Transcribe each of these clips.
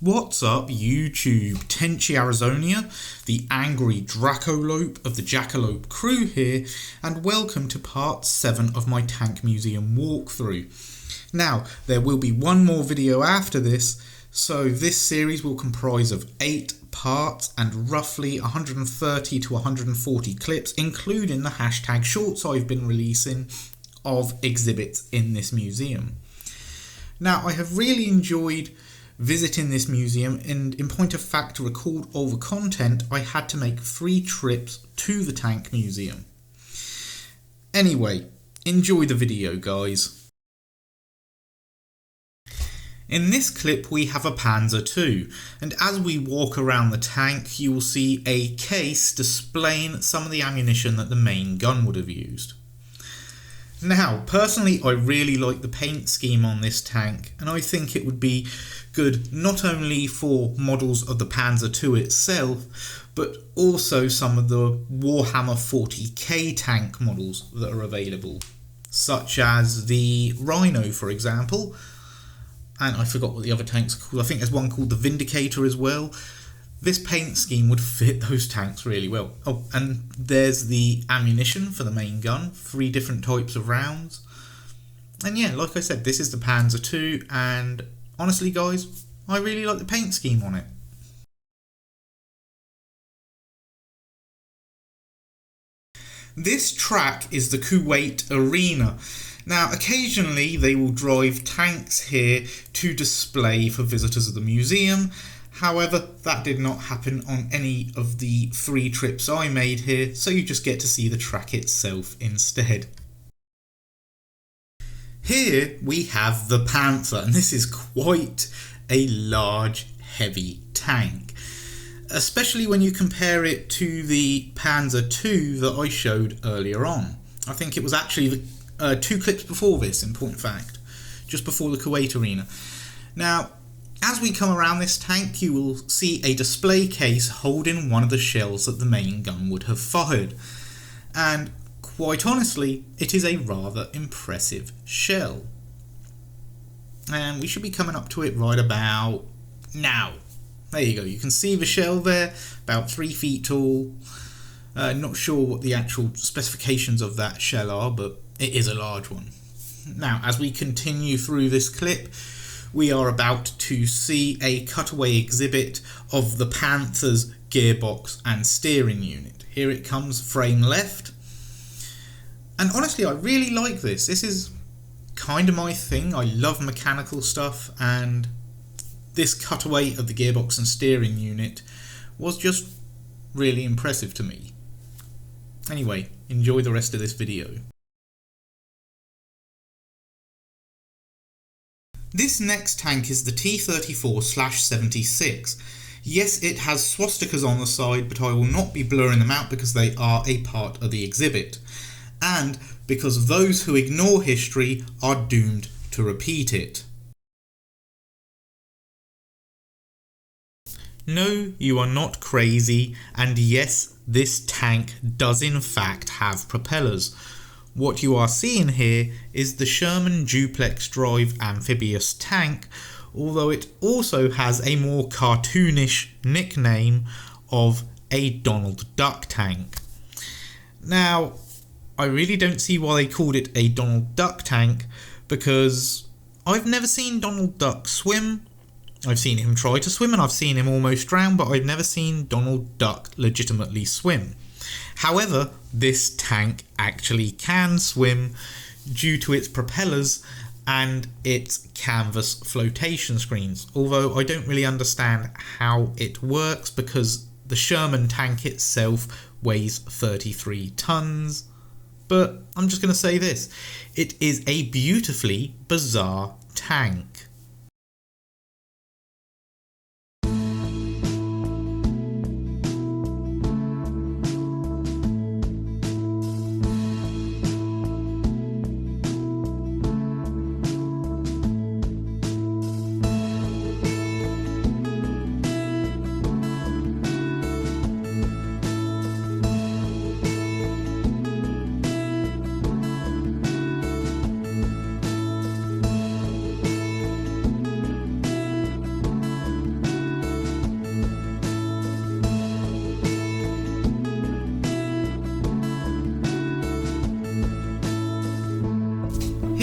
What's up YouTube, Tenchi Arizonia, the angry Dracolope of the Jackalope crew here, and welcome to part 7 of my Tank Museum walkthrough. Now, there will be one more video after this, so this series will comprise of 8 parts and roughly 130 to 140 clips, including the hashtag shorts I've been releasing of exhibits in this museum. Now, I have really enjoyed visiting this museum, and in point of fact, to record all the content, I had to make 3 trips to the Tank Museum. Anyway, enjoy the video, guys. In this clip we have a Panzer II, and as we walk around the tank you will see a case displaying some of the ammunition that the main gun would have used. Now, personally, I really like the paint scheme on this tank, and I think it would be good not only for models of the Panzer II itself, but also some of the Warhammer 40k tank models that are available, such as the Rhino, for example, and I forgot what the other tanks are called. I think there's one called the Vindicator as well. This paint scheme would fit those tanks really well. Oh, and there's the ammunition for the main gun, 3 different types of rounds. And yeah, like I said, this is the Panzer II, and honestly guys, I really like the paint scheme on it. This track is the Kuwait Arena. Now, occasionally they will drive tanks here to display for visitors of the museum. However, that did not happen on any of the 3 trips I made here, so you just get to see the track itself instead. Here we have the Panther, and this is quite a large, heavy tank, especially when you compare it to the Panzer II that I showed earlier on. I think it was actually the 2 clips before this, in point of fact, just before the Kuwait Arena. Now, as we come around this tank, you will see a display case holding one of the shells that the main gun would have fired. And quite honestly, it is a rather impressive shell. And we should be coming up to it right about now. There you go, you can see the shell there, about 3 feet tall. Not sure what the actual specifications of that shell are, but it is a large one. Now, as we continue through this clip, we are about to see a cutaway exhibit of the Panther's gearbox and steering unit. Here it comes, frame left. And honestly, I really like this. This is kind of my thing. I love mechanical stuff, and this cutaway of the gearbox and steering unit was just really impressive to me. Anyway, enjoy the rest of this video. This next tank is the T-34/76. Yes, it has swastikas on the side, but I will not be blurring them out because they are a part of the exhibit, and because those who ignore history are doomed to repeat it. No, you are not crazy, and yes, this tank does in fact have propellers. What you are seeing here is the Sherman duplex drive amphibious tank, although it also has a more cartoonish nickname of a Donald Duck tank. Now, I really don't see why they called it a Donald Duck tank, because I've never seen Donald Duck swim. I've seen him try to swim and I've seen him almost drown, but I've never seen Donald Duck legitimately swim. However, this tank actually can swim due to its propellers and its canvas flotation screens, although I don't really understand how it works because the Sherman tank itself weighs 33 tons. But I'm just going to say this, it is a beautifully bizarre tank.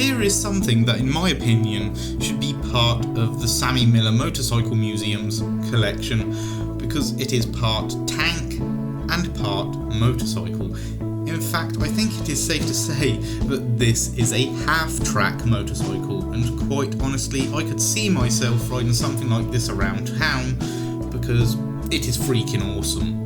Here is something that, in my opinion, should be part of the Sammy Miller Motorcycle Museum's collection, because it is part tank and part motorcycle. In fact, I think it is safe to say that this is a half-track motorcycle, and quite honestly, I could see myself riding something like this around town, because it is freaking awesome.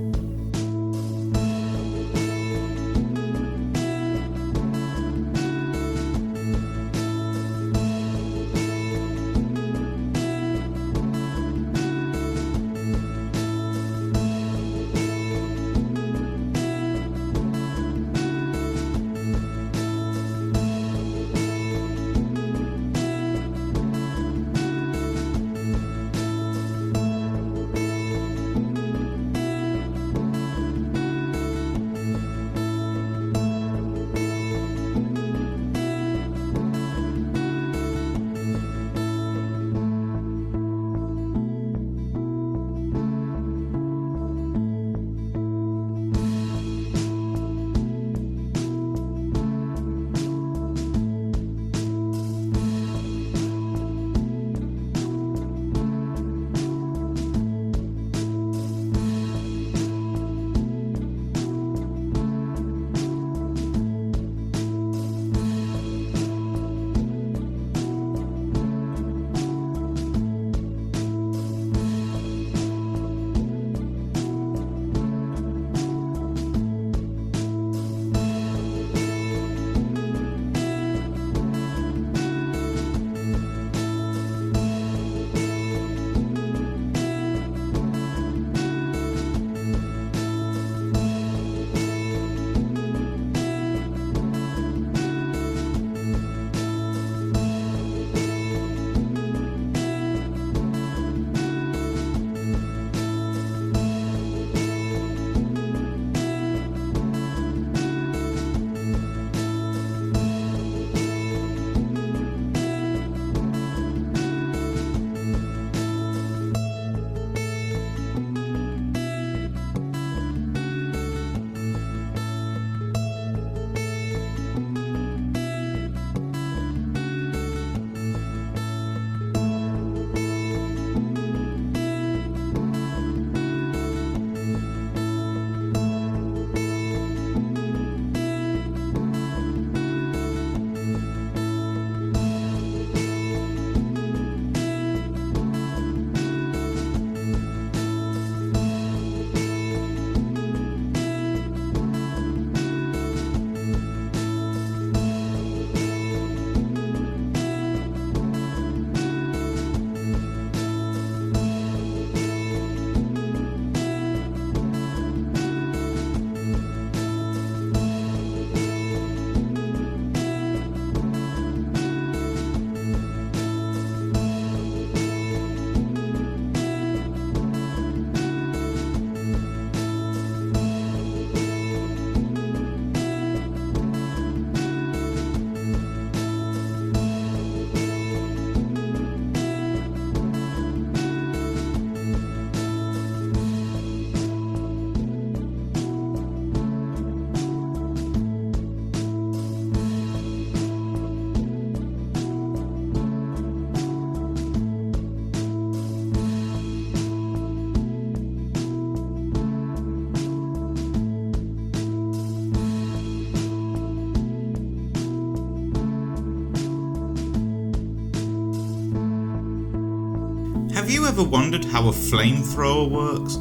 Have you ever wondered how a flamethrower works?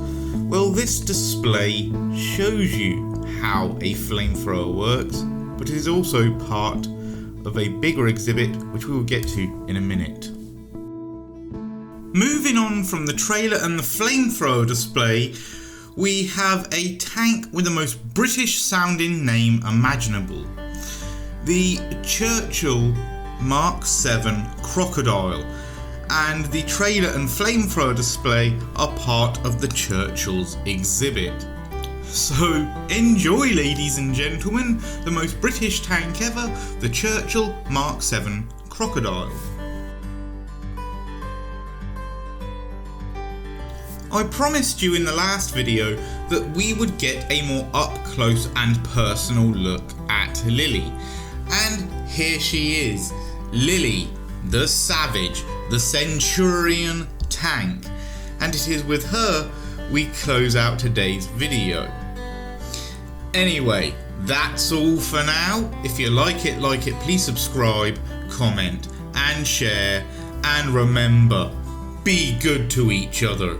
Well, this display shows you how a flamethrower works, but it is also part of a bigger exhibit which we will get to in a minute. Moving on from the trailer and the flamethrower display, we have a tank with the most British sounding name imaginable. The Churchill Mark 7 Crocodile, and the trailer and flamethrower display are part of the Churchill's exhibit. So enjoy, ladies and gentlemen, the most British tank ever, the Churchill Mark 7 Crocodile. I promised you in the last video that we would get a more up close and personal look at Lily, And here she is, Lily, the Savage, the Centurion tank. And it is with her we close out today's video. Anyway, that's all for now. If you like it, please subscribe, comment and share. And remember, be good to each other.